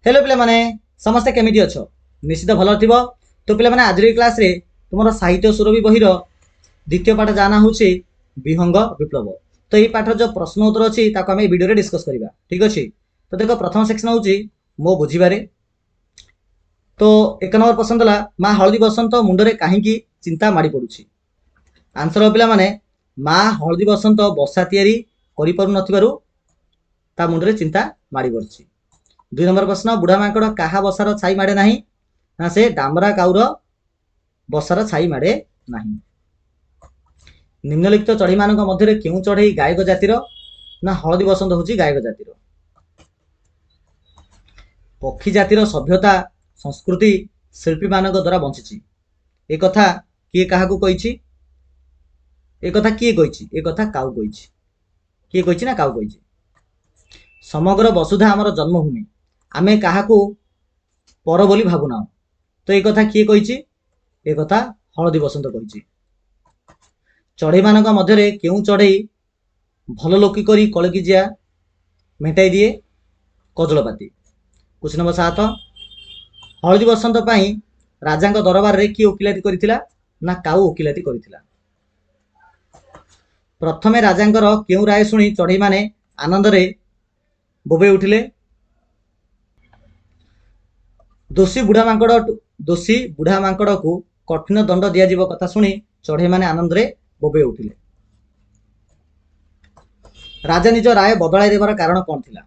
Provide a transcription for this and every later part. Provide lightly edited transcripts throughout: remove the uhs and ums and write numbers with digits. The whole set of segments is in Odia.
हेलो पिला माने समस्ते केमिति अछ निश्चित भल थिबो। तो पिला माने आजरी क्लास रे तुमर साहित्य सुरभि बहिर द्वितीय पाठ जाना होछि विहंग विप्लव। तो ये पाठ जो प्रश्न उत्तर अछि ताको हम वीडियो रे डिस्कस करिबा। ठीक अछि। तो देखो प्रथम सेक्शन होछि मो बुझिबारे। तो एक नंबर प्रश्न दला मा हळदी बसंत मुंडरे काहींकी चिंता माडी पडुछि। आंसर पिला माने मा हळदी बसंत बसा तयारी करि पारु नथिबारु ता मुंडरे चिंता माडी पडुछि। 2 नंबर प्रश्न बुढ़ा माकड़ काहा बसार छाई माडे नाही ना से डामरा काउर बसार छाई माडे नाही। निम्नलिखित चढ़ई मानक मध्य केउ चढ़ई गायक जातिर ना हळदी बसंत होची गायक जातिर। पक्षी जातिर सभ्यता संस्कृति शिल्पी मानक द्वारा बंचिछि ए कथा किए काहाकू कहिछि ए कथा किए कहिछि ए कथा काउ कहिछि किए कहिछि ना काउ कहिछि। समग्र वसुधा आमर जन्मभूमि आमे काहाकू पर बोली भाबुना तो एक कथा किए कहिछि ए कथा हळदी बसंत कहिछि। चढ़ई मानक मध्य केउ चढ़ई भल लोकी करी कलकी जिया मेटाई दिए कजलपाती। क्वेश्चन नंबर 7 हळदी बसंत पाई राजांक दरबार रे किए ओकिलाती करिथिला ना काउ ओकिलाती करिथिला। प्रथमे राजांकर केउ राय सुनी चढ़ई माने आनंद रे बोबे उठिले। दोषी बुढ़ा मांकड़ को कठिन दंड दिया जीव कथा सुनी चढ़ई माने आनंद रे बोबे उठिले। राजा निज राय बदलाई देवार कारण कौन थिला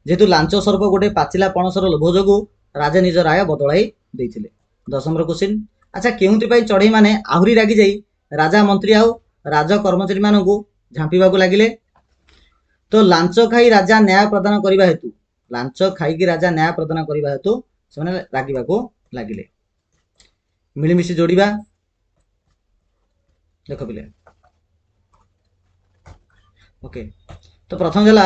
जेतु लांच स्वरूप गोटे पाचिला पणसर लोभ जोगु राजा निज राय बदलाई देइथिले। 10 नंबर क्वेश्चन अच्छा केउंति पई चढ़ई माने आहुरी रागी जाई राजा मंत्री आउ राज कर्मचारी मानकू झांपीबाकू लागिले। तो लांच खाई राजा न्याय प्रदान करिबा हेतु लांच खाई राजा न्याय प्रदान करिबा हेतु से रागिबाकू लागिले। मिलीमिशी जोड़िबा देख पिले ओके। तो प्रथम जला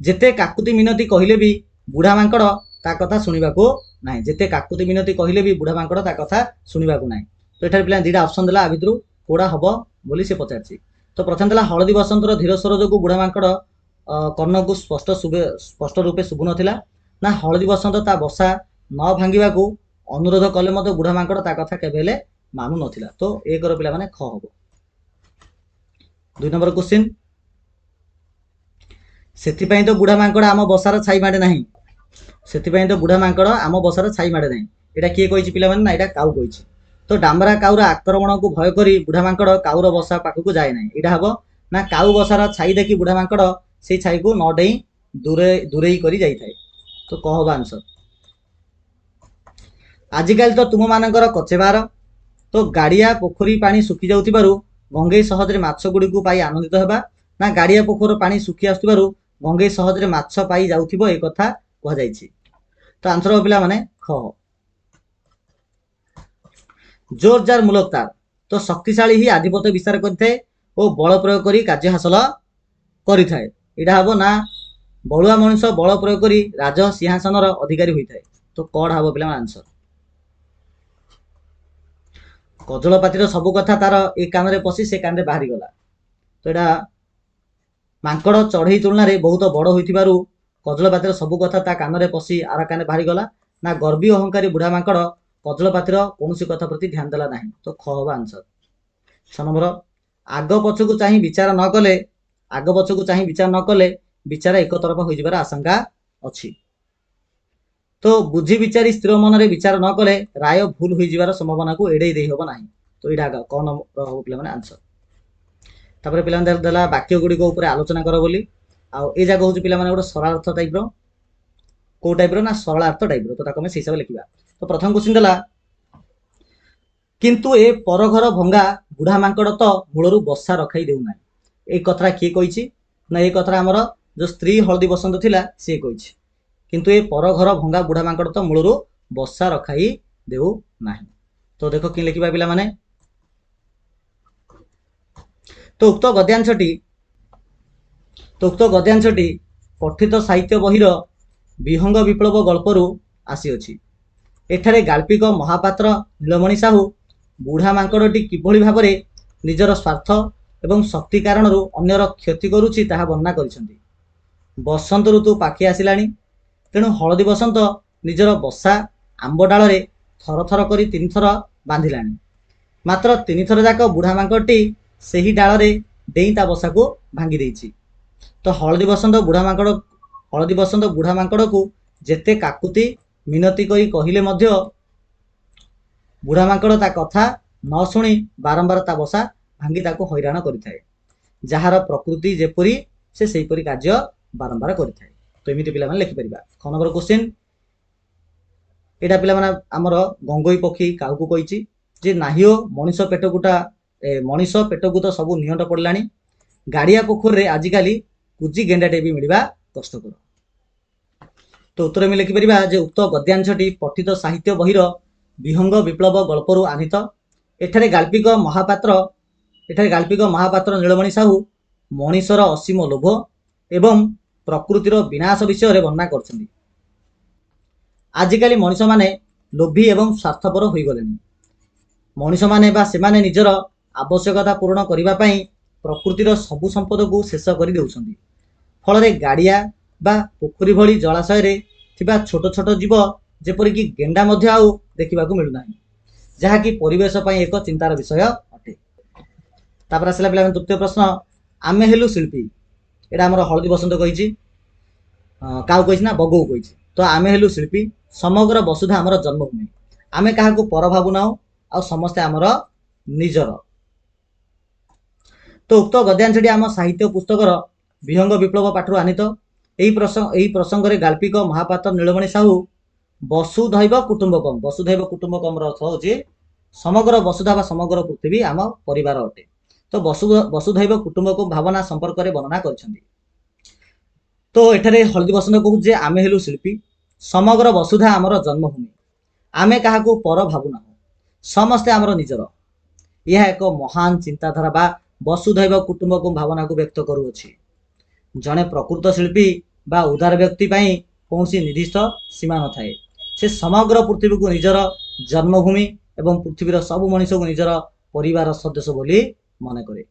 जेते काकुति मिनती कहिले भी बुढ़ा मांकड़ ता कथा सुनिबाकू नाही जेते काकुति मिनती कहिले भी बुढ़ा मांकड़ ता कथा सुनिबाकू नाही। तो एठार पिला दिटा ऑप्शन देला आ भितरु कोडा हबो बोली से पचारछि। तो प्रथम देला हळदी बसंतर धीर स्वर जोगु बुढ़ा मांकड़ कर्ण को स्पष्ट रूपे शुभु नथिला ना हळदी बसंत ता बसा न भांगिबाकू अनुरोध कले मते बुढ़ा मांकड़ ता कथा केबेले मानु नथिला। तो एक रो पिला माने ख हबो। 2 नंबर क्वेश्चन सेथिपाई तो बुढ़ा मांकड़ आम बसार छाई माडे नाही सेथिपाई तो बुढ़ा मांकड़ आम बसार छाई माडे नाही एटा किए कहिछि पिला माने ना एटा काउ कहिछि। तो डामरा काउर आक्रमण को भय करी बुढ़ा मांकड़ काउर बसा पाखकू जाए नाही एटा हबो ना काउ बसार छाई देखि बुढ़ा मांकड़ से छाई को न डेई दूरेई करी जाई थाए। तो कह हबो आंसर। आजिकाल तो तुम मानकर कचेबार तो गाड़िया पोखरी पानी सुखी जाउतिबारु गंगेई सहजरे माछ गुडी को पाई आनंदित हेबा ना गाड़िया पोखर पानी सुखी आसुतिबारु गंगेई सहजरे माछ पाई जाउतिबो ए कथा कह जाईछि। तो आंसर हो पिला माने ख। जोर जार मूलक तार तो शक्तिशाली ही आधिपत्य विस्तार करथाए और बल प्रयोग करी कार्य हासिल करिथाए एटा हबो ना बळुआ मनुष्य बल प्रयोग करी राज सिंहासनर अधिकारी होइथाए। तो कड हबो पिला आंसर। कजलपातिर सबु कथा तार ए कान रे पसी से कान रे बाहरी गला। तो एटा मांकड़ चढ़ई तुलना रे बहुत बड़ होइथिबारु कजलपातिर सबु कथा ता कान रे पसी आरा कान रे बाहरी गला ना गर्वी अहंकारी बुढ़ा मांकड़ कजलपातिर कोनोसी कथा प्रति ध्यान देला नाही। तो ख हबो आंसर। 6 नंबर आग पछकू चाहि विचार न कले विचार एक तरफा होई जिबार आशंका अछि। तो बुझी विचारी स्थिर मन रे विचार न कले राय भूल होई जिबार संभावना को एडे देई हबो नाही। तो एडा कौन हबो पिला माने आंसर। तापर पिला माने देला वाक्य गुडी को ऊपर आलोचना करो बोली आ ए जागा होची पिला माने गोटे सरल अर्थ टाइप रो को टाइप रो ना सरल अर्थ टाइप रो। तो ताको हम से हिसाब लिखिबा। तो प्रथम क्वेश्चन देला किंतु ए पर घर भंगा बुढ़ा मांकड़ तो मूलरू बसा रखाई देउ ना ए कथा किए कहिछि ना ए कथा हमर जो स्त्री हळदी बसंत थिला से कहिछि किंतु ए पर घर भंगा बुढ़ा मांकड़ तो मूलरू बसा रखाई देउ नाही। तो देखो कि लिखिबा पिला माने। तो उक्त गद्यांशटी पठित साहित्य बहिर विहंग विप्लव गल्परू आसी अछि। एठारे गाल्पिक महापात्र नीलमणि साहू बुढ़ा मांकड़टी किभଳି भाବରେ ନିଜର ସ୍ୱାର୍ଥ ଏବଂ ଶକ୍ତି କାରଣରୁ ଅନ୍ୟର କ୍ଷତି କରୁଛି ତାହା ବର୍ଣ୍ଣନା କରିଛନ୍ତି। ବସନ୍ତ ଋତୁ ପାଖି ଆସିଲାଣି ତେଣୁ ହଳଦୀ ବସନ୍ତ ନିଜର ବସା ଆମ୍ବ ଡାଳରେ ଥର ଥର କରି 3 ଥର ବାନ୍ଧିଲାଣି। ମାତ୍ର 3 ଥର ଯାକ ବୁଢ଼ା ମାଙ୍କଡ଼ଟି ସେହି ଡାଳରେ ଡେଇଁ ତା ବସାକୁ ଭାଙ୍ଗି ଦେଇଛି। ତ ହଳଦୀ ବସନ୍ତ ବୁଢ଼ା ମାଙ୍କଡ଼କୁ ଯେତେ କାକୁତି ମିନତି କରି କହିଲେ ମଧ୍ୟ ବୁଢ଼ା ମାଙ୍କଡ଼ ତା କଥା ନ ଶୁଣି ବାରମ୍ବାର ତା ବସା ଭାଙ୍ଗି ତାକୁ ହଇରାଣ କରିଥାଏ। ଯାହାର ପ୍ରକୃତି ଯେପରି ସେ ସେହିପରି କାର୍ଯ୍ୟ ବାରମ୍ବାର କରିଥାଏ। ତ ଏମିତି ପିଲାମାନେ ଲେଖିପାରିବା। ख नंबर क्वेश्चन, ଏଇଟା ପିଲାମାନେ ଆମର ଗଙ୍ଗୋଇ ପକ୍ଷୀ କାହାକୁ କହିଛି ଯେ ନାହିଓ ମଣିଷ ପେଟକୁ ତ ସବୁ ନିଅଣ୍ଟ ପଡ଼ିଲାଣି, ଗାଡ଼ିଆ ପୋଖରୀରେ ଆଜିକାଲି କୁଜି ଗେଣ୍ଡାଟେ ବି ମିଳିବା କଷ୍ଟକର। ତ ଉତ୍ତର ଆମେ ଲେଖିପାରିବା ଯେ ଉକ୍ତ ଗଦ୍ୟାଂଶଟି ପଠିତ ସାହିତ୍ୟ ବହିର ବିହଙ୍ଗ ବିପ୍ଳବ ଗଳ୍ପରୁ ଆନିତ। ଏଠାରେ ଗାଳ୍ପିକ ମହାପାତ୍ର ନୀଳମଣି ସାହୁ ମଣିଷର ଅସୀମ ଲୋଭ ଏବଂ ପ୍ରକୃତିର ବିନାଶ ବିଷୟରେ ବର୍ଣ୍ଣନା କରିଛନ୍ତି। ଆଜିକାଲି ମଣିଷମାନେ ଲୋଭୀ ଏବଂ ସ୍ୱାର୍ଥପର ହୋଇଗଲେଣି। ମଣିଷମାନେ ବା ସେମାନେ ନିଜର ଆବଶ୍ୟକତା ପୂରଣ କରିବା ପାଇଁ ପ୍ରକୃତିର ସବୁ ସମ୍ପଦକୁ ଶେଷ କରି ଦେଉଛନ୍ତି। ଫଳରେ ଗାଡ଼ିଆ ବା ପୋଖରୀ ଭଳି ଜଳାଶୟରେ ଥିବା ଛୋଟ ଛୋଟ ଜୀବ ଯେପରିକି ଗେଣ୍ଡା ମଧ୍ୟ ଆଉ ଦେଖିବାକୁ ମିଳୁନାହିଁ, ଯାହାକି ପରିବେଶ ପାଇଁ ଏକ ଚିନ୍ତାର ବିଷୟ ଅଟେ। ତାପରେ ଆସିଲା ପିଲାମାନେ ତୃତୀୟ ପ୍ରଶ୍ନ, ଆମେ ହେଲୁ ଶିଳ୍ପୀ। ଏଇଟା ଆମର ହଳଦୀ ବସନ୍ତ କହିଛି, କାହାକୁ କହିଛି ନା ବଗକୁ କହିଛି। ତ ଆମେ ହେଲୁ ଶିଳ୍ପୀ, ସମଗ୍ର ବସୁଧା ଆମର ଜନ୍ମଭୂମି, ଆମେ କାହାକୁ ପର ଭାବୁନାହୁଁ ଆଉ ସମସ୍ତେ ଆମର ନିଜର। ତ ଉକ୍ତ ଗଦ୍ୟାଂଶଟି ଆମ ସାହିତ୍ୟ ପୁସ୍ତକର ବିହଙ୍ଗ ବିପ୍ଳବ ପାଠରୁ ଆନିତ। ଏହି ପ୍ରସଙ୍ଗରେ ଗାଳ୍ପିକ ମହାପାତ୍ର ନୀଳମଣି ସାହୁ ବସୁଧୈବ କୁଟୁମ୍ବକମ୍ର ଅର୍ଥ ହେଉଛି ସମଗ୍ର ବସୁଧା ବା ସମଗ୍ର ପୃଥିବୀ ଆମ ପରିବାର ଅଟେ। ତ ବସୁଧୈବ କୁଟୁମ୍ବକମ୍ ଭାବନା ସମ୍ପର୍କରେ ବର୍ଣ୍ଣନା କରିଛନ୍ତି। ତ ଏଠାରେ ହଳଦୀ ବସନ୍ତ କହୁଛି ଯେ ଆମେ ହେଲୁ ଶିଳ୍ପୀ, ସମଗ୍ର ବସୁଧା ଆମର ଜନ୍ମଭୂମି, ଆମେ କାହାକୁ ପର ଭାବୁନାହୁଁ, ସମସ୍ତେ ଆମର ନିଜର। ଏହା ଏକ ମହାନ ଚିନ୍ତାଧାରା ବା ବସୁଧୈବ କୁଟୁମ୍ବକମ୍ ଭାବନାକୁ ବ୍ୟକ୍ତ କରୁଅଛି। ଜଣେ ପ୍ରକୃତ ଶିଳ୍ପୀ ବା ଉଦାର ବ୍ୟକ୍ତି ପାଇଁ କୌଣସି ନିର୍ଦ୍ଦିଷ୍ଟ ସୀମା ନଥାଏ। ସେ ସମଗ୍ର ପୃଥିବୀକୁ ନିଜର ଜନ୍ମଭୂମି ଏବଂ ପୃଥିବୀର ସବୁ ମଣିଷକୁ ନିଜର ପରିବାର ସଦସ୍ୟ ବୋଲି ମନେ କରେ।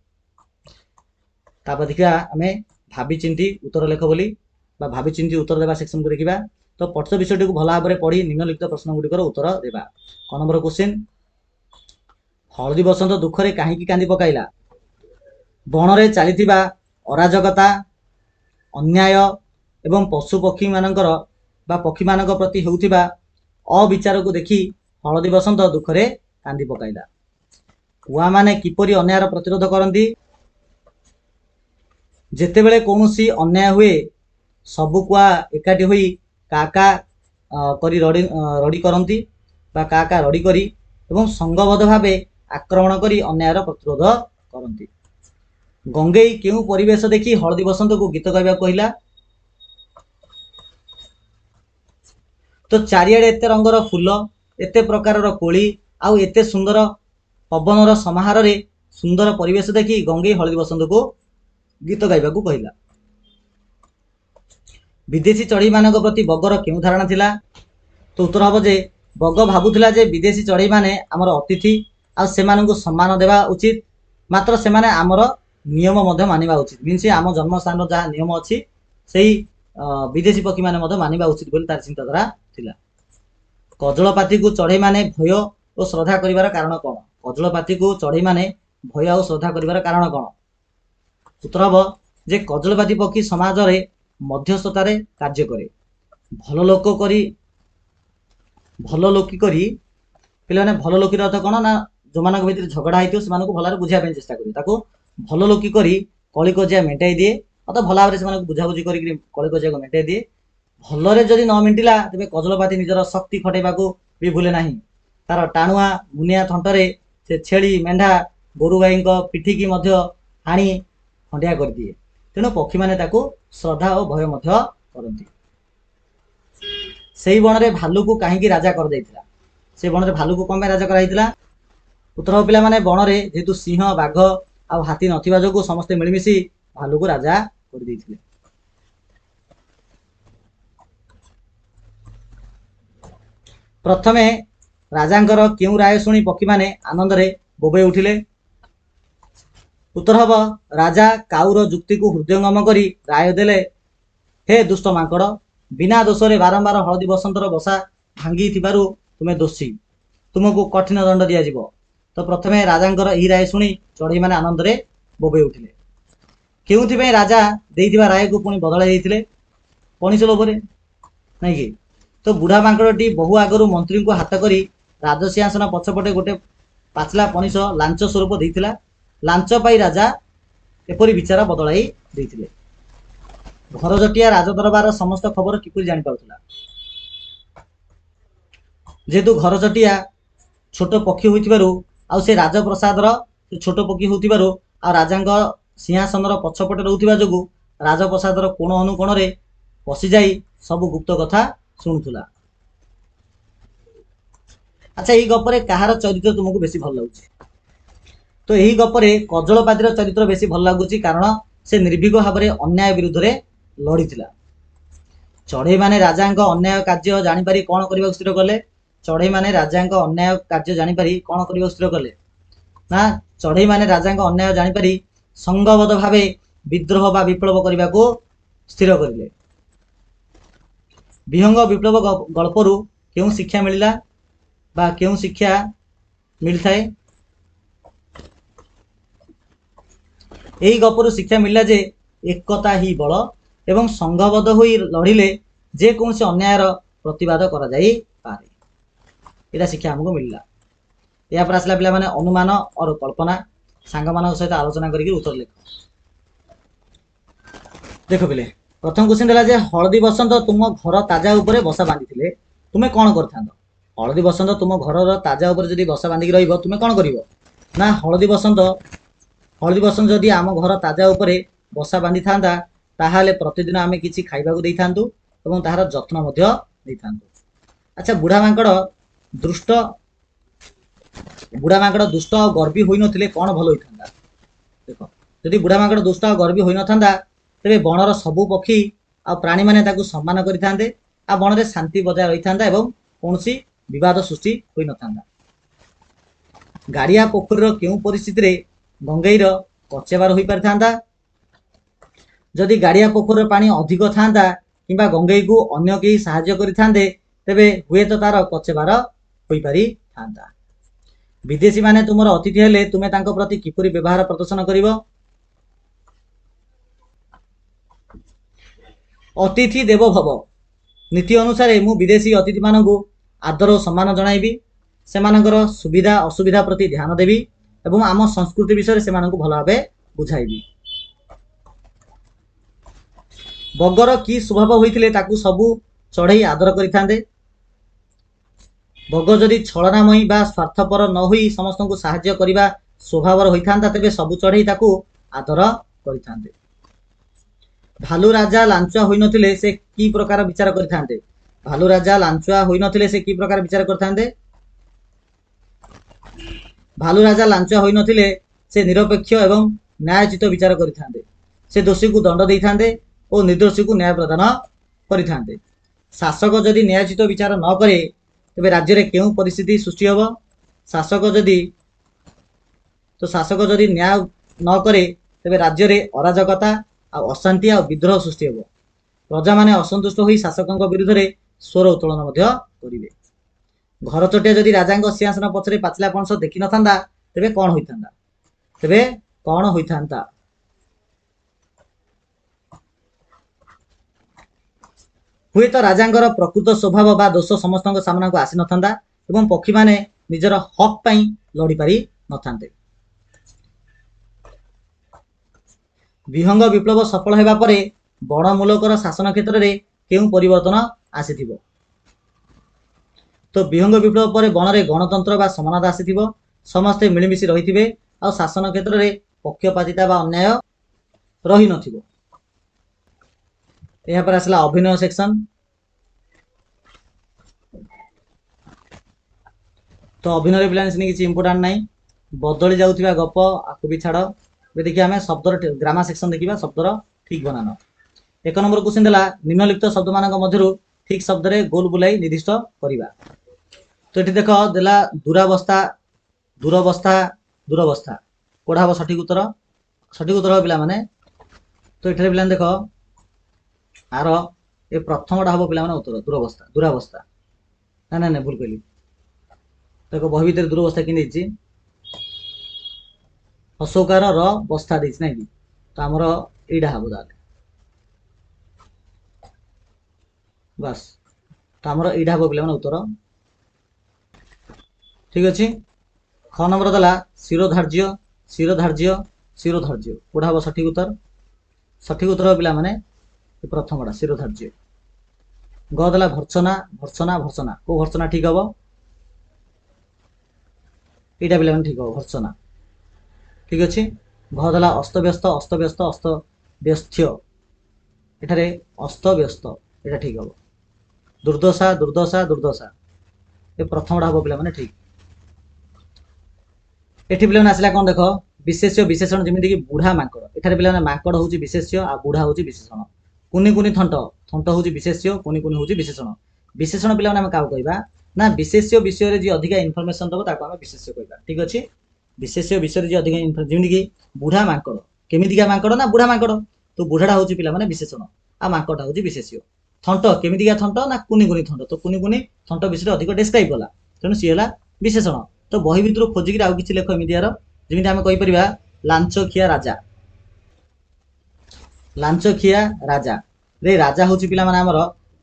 ତାପରେ ଦେଖିବା ଆମେ ଭାବିଚିନ୍ତି ଉତ୍ତର ଲେଖ ବୋଲି ବା ଭାବିଚିନ୍ତି ଉତ୍ତର ଦେବା ସେକ୍ସନକୁ ଦେଖିବା। ତ ପଠିତ ବିଷୟଟିକୁ ଭଲ ଭାବରେ ପଢ଼ି ନିମ୍ନଲିଖିତ ପ୍ରଶ୍ନ ଗୁଡ଼ିକର ଉତ୍ତର ଦେବା। କ ନମ୍ବର କ୍ୱେଶ୍ଚିନ୍, ହଳଦୀ ବସନ୍ତ ଦୁଃଖରେ କାହିଁକି କାନ୍ଦି ପକାଇଲା? ବଣରେ ଚାଲିଥିବା ଅରାଜକତା, ଅନ୍ୟାୟ ଏବଂ ପକ୍ଷୀମାନଙ୍କ ପ୍ରତି ହେଉଥିବା ଅବିଚାରକୁ ଦେଖି ହଳଦୀ ବସନ୍ତ ଦୁଃଖରେ କାନ୍ଦି ପକାଇଲା। କୁଆମାନେ କିପରି ଅନ୍ୟାୟର ପ୍ରତିରୋଧ କରନ୍ତି? ଯେତେବେଳେ କୌଣସି ଅନ୍ୟାୟ ହୁଏ ସବୁ କୁଆ ଏକାଠି ହୋଇ କା କା କରି ରଡ଼ି କରନ୍ତି ବା କା କା ରଡ଼ି କରି ଏବଂ ସଂଘବଦ୍ଧ ଭାବେ ଆକ୍ରମଣ କରି ଅନ୍ୟାୟର ପ୍ରତିରୋଧ କରନ୍ତି। ଗଙ୍ଗେଇ କେଉଁ ପରିବେଶ ଦେଖି ହଳଦୀ ବସନ୍ତକୁ ଗୀତ ଗାଇବାକୁ କହିଲା? ତ ଚାରିଆଡ଼େ ଏତେ ରଙ୍ଗର ଫୁଲ, ଏତେ ପ୍ରକାରର କୋଳି ଆଉ ଏତେ ସୁନ୍ଦର ପବନର ସମାହାରରେ ସୁନ୍ଦର ପରିବେଶ ଦେଖି ଗଙ୍ଗେଇ ହଳଦୀ ବସନ୍ତକୁ ଗୀତ ଗାଇବାକୁ କହିଲା। ବିଦେଶୀ ଚଢ଼େଇମାନଙ୍କ ପ୍ରତି ବଗର କେଉଁ ଧାରଣା ଥିଲା? ତ ଉତ୍ତର ହେବ ଯେ ବଗ ଭାବୁଥିଲା ଯେ ବିଦେଶୀ ଚଢ଼େଇମାନେ ଆମର ଅତିଥି ଆଉ ସେମାନଙ୍କୁ ସମ୍ମାନ ଦେବା ଉଚିତ, ମାତ୍ର ସେମାନେ ଆମର ନିୟମ ମଧ୍ୟ ମାନିବା ଉଚିତ। ମିନ୍ସ ଆମ ଜନ୍ମସ୍ଥାନର ଯାହା ନିୟମ ଅଛି ସେଇ ବିଦେଶୀ ପକ୍ଷୀମାନେ ମଧ୍ୟ ମାନିବା ଉଚିତ ବୋଲି ତାର ଚିନ୍ତାଧାରା ଥିଲା। କଜଳପାତିକୁ ଚଢ଼େଇମାନେ ଭୟ ଓ ଶ୍ରଦ୍ଧା କରିବାର କାରଣ କ'ଣ? କଜଳପାତିକୁ ଚଢ଼େଇମାନେ ଭୟ ଆଉ ଶ୍ରଦ୍ଧା କରିବାର କାରଣ କ'ଣ? ଉତ୍ତର ହେବ ଯେ କଜଳପାତି ପକ୍ଷୀ ସମାଜରେ ମଧ୍ୟସ୍ଥତାରେ କାର୍ଯ୍ୟ କରେ। ଭଲ ଲୋକି କରି ପିଲାମାନେ ଭଲ ଲୋକିର ଅର୍ଥ କ'ଣ ନା ଯେଉଁମାନଙ୍କ ଭିତରେ ଝଗଡ଼ା ହେଇଥିବ ସେମାନଙ୍କୁ ଭଲରେ ବୁଝିବା ପାଇଁ ଚେଷ୍ଟା କରିବେ, ତାକୁ ଭଲ ଲୋକି କରି କଳିକଜିଆ ମେଣ୍ଟାଇ ଦିଏ ଅର୍ଥାତ ଭଲ ଭାବରେ ସେମାନଙ୍କୁ ବୁଝାବୁଝି କରିକି କଳିକଜିଆକୁ ମେଣ୍ଟାଇ ଦିଏ। ଭଲରେ ଯଦି ନ ମେଣ୍ଟିଲା ତେବେ କଜଳପାତି ନିଜର ଶକ୍ତି ଖଟାଇବାକୁ ବି ଭୁଲେ ନାହିଁ। ତାର ଟାଣୁଆ ମୁନିଆ ଥଣ୍ଟରେ ସେ ଛେଳି, ମେଣ୍ଢା, ଗୋରୁ ଗାଈଙ୍କ ପିଠିକି ମଧ୍ୟ ହାଣି ଖଣ୍ଡିଆ କରିଦିଏ। ତେଣୁ ପକ୍ଷୀମାନେ ତାକୁ ଶ୍ରଦ୍ଧା ଓ ଭୟ ମଧ୍ୟ କରନ୍ତି। ସେଇ ବଣରେ ଭାଲୁକୁ କାହିଁକି ରାଜା କରାଯାଇଥିଲା? ସେ ବଣରେ ଭାଲୁକୁ କ'ଣ ପାଇଁ ରାଜା କରାଯାଇଥିଲା? ଉତ୍ତର ପିଲାମାନେ ବଣରେ ଯେହେତୁ ସିଂହ, ବାଘ ଆଉ ହାତୀ ନଥିବା ଯୋଗୁଁ ସମସ୍ତେ ମିଳିମିଶି ଭାଲୁକୁ ରାଜା କରିଦେଇଥିଲେ। ପ୍ରଥମେ ରାଜାଙ୍କର କେଉଁ ରାୟ ଶୁଣି ପକ୍ଷୀମାନେ ଆନନ୍ଦରେ ବୋବେଇ ଉଠିଲେ? ଉତ୍ତର ହେବ ରାଜା କାଉର ଯୁକ୍ତିକୁ ହୃଦୟଙ୍ଗମ କରି ରାୟ ଦେଲେ, ହେ ଦୁଷ୍ଟ ମାଙ୍କଡ଼, ବିନା ଦୋଷରେ ବାରମ୍ବାର ହଳଦୀ ବସନ୍ତର ବସା ଭାଙ୍ଗିଥିବାରୁ ତୁମେ ଦୋଷୀ, ତୁମକୁ କଠିନ ଦଣ୍ଡ ଦିଆଯିବ। ତ ପ୍ରଥମେ ରାଜାଙ୍କର ଏହି ରାୟ ଶୁଣି ଚଢ଼େଇମାନେ ଆନନ୍ଦରେ ବୋବେଇ ଉଠିଲେ। କେଉଁଥିପାଇଁ ରାଜା ଦେଇଥିବା ରାୟକୁ ପୁଣି ବଦଳାଇ ଦେଇଥିଲେ? ପଣିସ ଲୋଭରେ, ନାଇଁ କି? ତ ବୁଢ଼ା ମାଙ୍କଡ଼ଟି ବହୁ ଆଗରୁ ମନ୍ତ୍ରୀଙ୍କୁ ହାତ କରି ରାଜସିଂହାସନ ପଛପଟେ ଗୋଟେ ପାଚିଲା ପଣିସ ଲାଞ୍ଚ ସ୍ୱରୂପ ଦେଇଥିଲା। ଲାଞ୍ଚ ପାଇ ରାଜା ଏପରି ବିଚାର ବଦଳାଇ ଦେଇଥିଲେ। ଘରଚଟିଆ ରାଜଦରବାରର ସମସ୍ତ ଖବର କିପରି ଜାଣିପାରୁଥିଲା? ଯେହେତୁ ଘରଚଟିଆ ଛୋଟ ପକ୍ଷୀ ହୋଇଥିବାରୁ, ଆଉ ସେ ରାଜପ୍ରସାଦର ଛୋଟ ପକ୍ଷୀ ହୋଇଥିବାରୁ, ଆଉ ରାଜାଙ୍କ ସିଂହାସନର ପଛପଟେ ରହୁଥିବା ଯୋଗୁଁ ରାଜପ୍ରସାଦର କୋଣ ଅନୁକୋଣରେ ପଶିଯାଇ ସବୁ ଗୁପ୍ତ କଥା ଶୁଣୁଥିଲା। ଆଚ୍ଛା, ଏଇ ଗପରେ କାହାର ଚରିତ୍ର ତୁମକୁ ବେଶୀ ଭଲ ଲାଗୁଛି? ତ ଏହି ଗପରେ କଜଳପାତିର ଚରିତ୍ର ବେଶୀ ଭଲ ଲାଗୁଛି, କାରଣ ସେ ନିର୍ଭୀକ ଭାବରେ ଅନ୍ୟାୟ ବିରୁଦ୍ଧରେ ଲଢ଼ିଥିଲା। ଚଢ଼େଇମାନେ ରାଜାଙ୍କ ଅନ୍ୟାୟ କାର୍ଯ୍ୟ ଜାଣିପାରି କ'ଣ କରିବାକୁ ସ୍ଥିର କଲେ? ଚଢ଼େଇମାନେ ରାଜାଙ୍କ ଅନ୍ୟାୟ କାର୍ଯ୍ୟ ଜାଣିପାରି କ'ଣ କରିବାକୁ ସ୍ଥିର କଲେ? ନା, ଚଢ଼େଇମାନେ ରାଜାଙ୍କ ଅନ୍ୟାୟ ଜାଣିପାରି ସଂଘବଦ୍ଧ ଭାବେ ବିଦ୍ରୋହ ବା ବିପ୍ଳବ କରିବାକୁ ସ୍ଥିର କରିଲେ। ବିହଙ୍ଗ ବିପ୍ଳବ ଗଳ୍ପରୁ କେଉଁ ଶିକ୍ଷା ମିଳିଲା ବା କେଉଁ ଶିକ୍ଷା ମିଳିଥାଏ? ଏହି ଗପରୁ ଶିକ୍ଷା ମିଳିଲା ଯେ ଏକତା ହିଁ ବଳ ଏବଂ ସଂଘବଦ୍ଧ ହୋଇ ଲଢ଼ିଲେ ଯେକୌଣସି ଅନ୍ୟାୟର ପ୍ରତିବାଦ କରାଯାଇପାରେ। ଏଇଟା ଶିକ୍ଷା ଆମକୁ ମିଳିଲା। ଏହାପରେ ଆସିଲା ପିଲାମାନେ ଅନୁମାନ ଅର କଳ୍ପନା। ସାଙ୍ଗମାନଙ୍କ ସହିତ ଆଲୋଚନା କରିକି ଉତ୍ତର ଲେଖ। ଦେଖ ପିଲେ, ପ୍ରଥମ କ୍ୱେଶ୍ଚିନ୍ ଦେଲା ଯେ ହଳଦୀ ବସନ୍ତ ତୁମ ଘର ତାଜା ଉପରେ ବସା ବାନ୍ଧିଥିଲେ, ତୁମେ କ'ଣ କରିଥାନ୍ତ? ହଳଦୀ ବସନ୍ତ ତୁମ ଘରର ତାଜା ଉପରେ ଯଦି ବସା ବାନ୍ଧିକି ରହିବ, ତୁମେ କ'ଣ କରିବ? ନା, ହଳଦୀ ବସନ୍ତ ଯଦି ଆମ ଘର ତାଜା ଉପରେ ବସା ବାନ୍ଧିଥାନ୍ତା, ତାହେଲେ ପ୍ରତିଦିନ ଆମେ କିଛି ଖାଇବାକୁ ଦେଇଥାନ୍ତୁ ଏବଂ ତାହାର ଯତ୍ନ ମଧ୍ୟ ନେଇଥାନ୍ତୁ। ଆଚ୍ଛା, ବୁଢ଼ା ମାଙ୍କଡ଼ ଦୁଷ୍ଟ ଆଉ ଗର୍ବୀ ହୋଇନଥିଲେ କ'ଣ ଭଲ ହୋଇଥାନ୍ତା? ଦେଖ, ଯଦି ବୁଢ଼ା ମାଙ୍କଡ଼ ଦୁଷ୍ଟ ଆଉ ଗର୍ବୀ ହୋଇନଥାନ୍ତା, ତେବେ ବଣର ସବୁ ପକ୍ଷୀ ଆଉ ପ୍ରାଣୀମାନେ ତାକୁ ସମ୍ମାନ କରିଥାନ୍ତେ, ଆଉ ବଣରେ ଶାନ୍ତି ବଜାୟ ରହିଥାନ୍ତା ଏବଂ କୌଣସି ବିବାଦ ସୃଷ୍ଟି ହୋଇନଥାନ୍ତା। ଗାଡ଼ିଆ ପୋଖରୀର କେଉଁ ପରିସ୍ଥିତିରେ ଗଙ୍ଗେଇର କଚେବାର ହୋଇପାରିଥାନ୍ତା? ଯଦି ଗାଡ଼ିଆ ପୋଖରୀର ପାଣି ଅଧିକ ଥାନ୍ତା କିମ୍ବା ଗଙ୍ଗେଇକୁ ଅନ୍ୟ କେହି ସାହାଯ୍ୟ କରିଥାନ୍ତେ, ତେବେ ହୁଏତ ତାର କଚେବାର ହୋଇପାରିଥାନ୍ତା। ବିଦେଶୀମାନେ ତୁମର ଅତିଥି ହେଲେ ତୁମେ ତାଙ୍କ ପ୍ରତି କିପରି ବ୍ୟବହାର ପ୍ରଦର୍ଶନ କରିବ? ଅତିଥି ଦେବ ଭବ ନୀତି ଅନୁସାରେ ମୁଁ ବିଦେଶୀ ଅତିଥିମାନଙ୍କୁ ଆଦର ଓ ସମ୍ମାନ ଜଣାଇବି, ସେମାନଙ୍କର ସୁବିଧା ଅସୁବିଧା ପ୍ରତି ଧ୍ୟାନ ଦେବି ଏବଂ ଆମ ସଂସ୍କୃତି ବିଷୟରେ ସେମାନଙ୍କୁ ଭଲ ଭାବେ ବୁଝାଇବି। ବଗର କି ସ୍ୱଭାବ ହୋଇଥିଲେ ତାକୁ ସବୁ ଚଢ଼େଇ ଆଦର କରିଥାନ୍ତେ? ବଗ ଯଦି ଛଳନାମୟୀ ବା ସ୍ୱାର୍ଥପର ନ ହୋଇ ସମସ୍ତଙ୍କୁ ସାହାଯ୍ୟ କରିବା ସ୍ୱଭାବର ହୋଇଥାନ୍ତା, ତେବେ ସବୁ ଚଢ଼େଇ ତାକୁ ଆଦର କରିଥାନ୍ତେ। ଭାଲୁ ରାଜା ଲାଞ୍ଚୁଆ ହୋଇନଥିଲେ ସେ କି ପ୍ରକାର ବିଚାର କରିଥାନ୍ତେ? ଭାଲୁ ରାଜା ଲାଞ୍ଚୁଆ ହୋଇନଥିଲେ ସେ କି ପ୍ରକାର ବିଚାର କରିଥାନ୍ତେ? ଭାଲୁ ରାଜା ଲାଞ୍ଚୁଆ ହୋଇନଥିଲେ ସେ ନିରପେକ୍ଷ ଏବଂ ନ୍ୟାୟୋଚିତ ବିଚାର କରିଥାନ୍ତେ। ସେ ଦୋଷୀକୁ ଦଣ୍ଡ ଦେଇଥାନ୍ତେ ଓ ନିର୍ଦ୍ଦୋଷୀକୁ ନ୍ୟାୟ ପ୍ରଦାନ କରିଥାନ୍ତେ। ଶାସକ ଯଦି ନ୍ୟାୟୋଚିତ ବିଚାର ନ କରେ, ତେବେ ରାଜ୍ୟରେ କେଉଁ ପରିସ୍ଥିତି ସୃଷ୍ଟି ହେବ? ଶାସକ ଯଦି ନ୍ୟାୟ ନ କରେ, ତେବେ ରାଜ୍ୟରେ ଅରାଜକତା ଆଉ ଅଶାନ୍ତି ଆଉ ବିଦ୍ରୋହ ସୃଷ୍ଟି ହେବ। ପ୍ରଜାମାନେ ଅସନ୍ତୁଷ୍ଟ ହୋଇ ଶାସକଙ୍କ ବିରୁଦ୍ଧରେ ସ୍ୱର ଉତ୍ତୋଳନ ମଧ୍ୟ କରିବେ। ଘରଚଟିଆ ଯଦି ରାଜାଙ୍କ ସିଂହାସନ ପଛରେ ପାଚିଲା ପଣସ ଦେଖିନଥାନ୍ତା, ତେବେ କ'ଣ ହୋଇଥାନ୍ତା? ହୁଏତ ରାଜାଙ୍କର ପ୍ରକୃତ ସ୍ୱଭାବ ବା ଦୋଷ ସମସ୍ତଙ୍କ ସାମ୍ନାକୁ ଆସିନଥାନ୍ତା ଏବଂ ପକ୍ଷୀମାନେ ନିଜର ହକ୍ ପାଇଁ ଲଢ଼ିପାରି ନଥାନ୍ତେ। ବିହଙ୍ଗ ବିପ୍ଳବ ସଫଳ ହେବା ପରେ ବଣମୂଲକର ଶାସନ କ୍ଷେତ୍ରରେ କେଉଁ ପରିବର୍ତ୍ତନ ଆସିଥିବ? ତ ବିହଙ୍ଗ ବିପ୍ଳବ ପରେ ବଣରେ ଗଣତନ୍ତ୍ର ବା ସମାନତା ଆସିଥିବ, ସମସ୍ତେ ମିଳିମିଶି ରହିଥିବେ ଆଉ ଶାସନ କ୍ଷେତ୍ରରେ ପକ୍ଷପାତିତା ବା ଅନ୍ୟାୟ ରହିନଥିବ। ଏହାପରେ ଆସିଲା ଅଭିନୟ ସେକ୍ସନ। ତ ଅଭିନୟରେ ପିଲାମାନେ ସେମିତି କିଛି ଇମ୍ପୋର୍ଟାଣ୍ଟ ନାହିଁ, ବଦଳି ଯାଉଥିବା ଗପ ଆକୁ ବି ଛାଡ଼। ଏବେ ଦେଖିବା ଆମେ ଶବ୍ଦର ଗ୍ରାମାର ସେକ୍ସନ ଦେଖିବା, ଶବ୍ଦର ଠିକ୍ ବନାନ। 1 ନମ୍ବର କ୍ୱେଶ୍ଚିନ୍ ଦେଲା ନିମ୍ନଲିଖିତ ଶବ୍ଦମାନଙ୍କ ମଧ୍ୟରୁ ଠିକ୍ ଶବ୍ଦରେ ଗୋଲ ବୁଲାଇ ନିର୍ଦ୍ଦିଷ୍ଟ କରିବା। ତ ଏଠି ଦେଖ ଦେଲା ଦୂରାବସ୍ଥା, କୋଉଟା ହବ ସଠିକ ଉତ୍ତର? ସଠିକ ଉତ୍ତର ହବ ପିଲାମାନେ, ତ ଏଠାରେ ପିଲାମାନେ ଦେଖ ଆର ए प्रथमटा हम पे उत्तर दुरावस्था दुरावस्था ना ना ना भूल कहली देखो बही भितर दुरावस्था कि नहीं हसौकार र बस्ता देछि ना कि तो आमर एटा हम ताले बस तो आमर एटा हम पे उत्तर ठीक अच्छे ख नंबर देला शिरोधार्य शिरोधार्य शिरोधार्य कोड़ा हम सठिक उत्तर पिला माने प्रथमटा शिरोधार्य ग देला भर्सना भर्सना भर्सना को भर्सना ठीक हम यहाँ पिला ठीक हम भर्सना ठीक अच्छे घ देला अस्तव्यस्त अस्तव्यस्त अस्तव्यस्त्य एठारे अस्तव्यस्त यहाँ ठीक हम दुर्दशा दुर्दशा दुर्दशा ये प्रथमटा हम पिला ठीक एठी पिला आसला कौन देख विशेष्य विशेषण जमीक बुढ़ा माकड़ एठारे पिला माकड़ हूँ विशेष्य आ बुढ़ा हूँ विशेषण कुनी कुनी थंट थंट हूँ विशेष्य कुनी कुनी हूँ विशेषण विशेषण पिला आम क्या कहवा ना विशेष्य विषय जी अधिका इनफर्मेशन दब ताको आम विशेष्य कहवा ठीक अच्छे विशेष्य विषय जी अधिका जमीक बुढ़ा माकड़ केमितिका माकड़ ना बुढ़ा माकड़ तो बुढ़ाटा हूँ पिला माने विशेषण आ माकड़टा हूँ विशेष्य थंट केमितिका थंट ना कुनी कुनी थंट तो कुनी कुनी थंट विषय अधिक डेस्क्राइब कला तेणु सी है विशेषण तो बही भितर खोजिक आउ कि लेख एमती यार जमी आम कहीपर लांचखिया राजा लांचखिया राजा रे राजा हूँ पिला माने आमर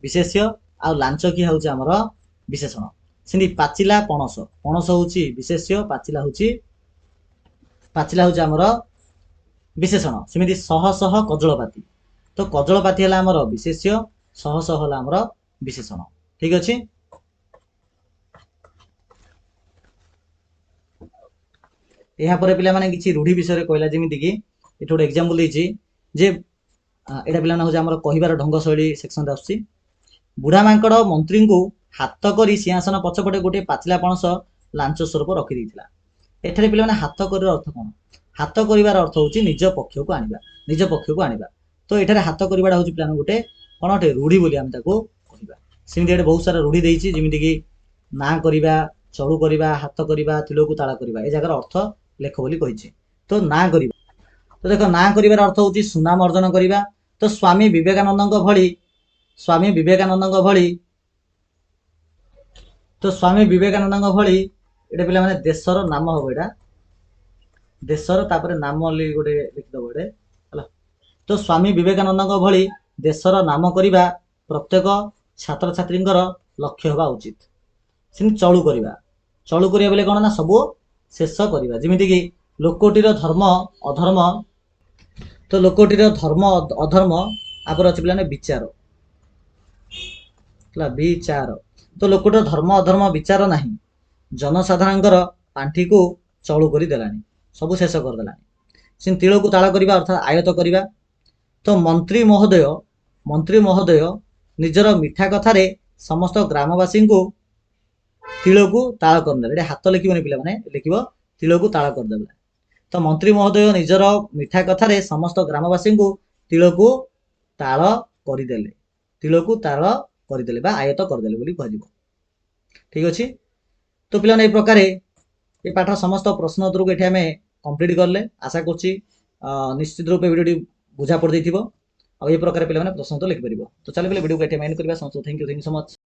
विशेष्य आ लांचखिया हूँ आमर विशेषण सेमती पाचिला पणस पणस हूँ विशेष्य पाचिला हूँ आमर विशेषण सेमती शह शह कजलपाती तो कजलपाती है आमर विशेष्य शह शह है आमर विशेषण ठीक अच्छे यापर पिला माने किसी रूढ़ी विषय कहला जमीक ये गोटे एग्जाम्पल देछि जे एटा पिला हूँ आमर कहबार ढंग शैली सेक्शन आसुची बुढ़ा माकड़ मंत्री को हाथ करी सिंहासन पछपटे गोटे पाचिला पणस लांच स्वरूप रखिदेला एठारे पिला माने हाथ कर अर्थ कौन हाथ कर अर्थ हूँ निज पक्ष को आनिबा निज पक्ष को आनिबा तो एठारे हाथ करवाटा हूँ पिला गोटे कौन गोटे रूढ़ी बोली आम ताको कहबा सेमती बहुत सारा रूढ़ी देछि जेमिति कि ना करबा चढ़ू करबा हाथ करबा तिलकु ताला करबा ए जगार अर्थ लेख बोली कही तो ना करबा तो देख ना कर अर्थ हूँ सुनाम अर्जन करबा तो स्वामी विवेकानंद भली स्वामी विवेकानंद भली तो स्वामी विवेकानंद भली एटा पिला माने देशर नाम हम एटा देशर तापर नाम गोटे लिखिदेव गोटे है तो स्वामी विवेकानंद भली देशर नाम करबा प्रत्येक छात्र छात्री लक्ष्य हवा उचित सेमती चलू करबा बेले कौन ना सब शेष करबा जेमिति कि लोकटीर धर्म अधर्म तो लोकटीर धर्म अधर्म आपर अच्छे पिला विचार विचार तो लोकटीर धर्म अधर्म विचार ना जनसाधारण पांठी को चलू कर देलानी सब शेष करदेलानी से तिल को ताल करबा अर्थात आयत करबा तो मंत्री महोदय निजर मिठा कथार समस्त ग्रामवासी को तिल को ताल करदे हाथ लिखने पिला माने लिखिब तिल को ताल करदे तो मंत्री महोदय निजर मिठा कथार समस्त ग्रामवासी को तिल को ताल करदेले तिल को ताल करदेले बा आयत करदेले बोली कहजिवो ठीक अच्छे तो पिला ए प्रकार ये पाठ समस्त प्रश्न उत्तर को ये आम कंप्लीट करले आशा करुच्ची निश्चित रूप भिडियो बुझा पड़ जाइए आ ये प्रकार पे प्रश्न उत्तर लिखिपर तो चलो वीडियो को एंड करवा समस्त थैंक यू सो मच।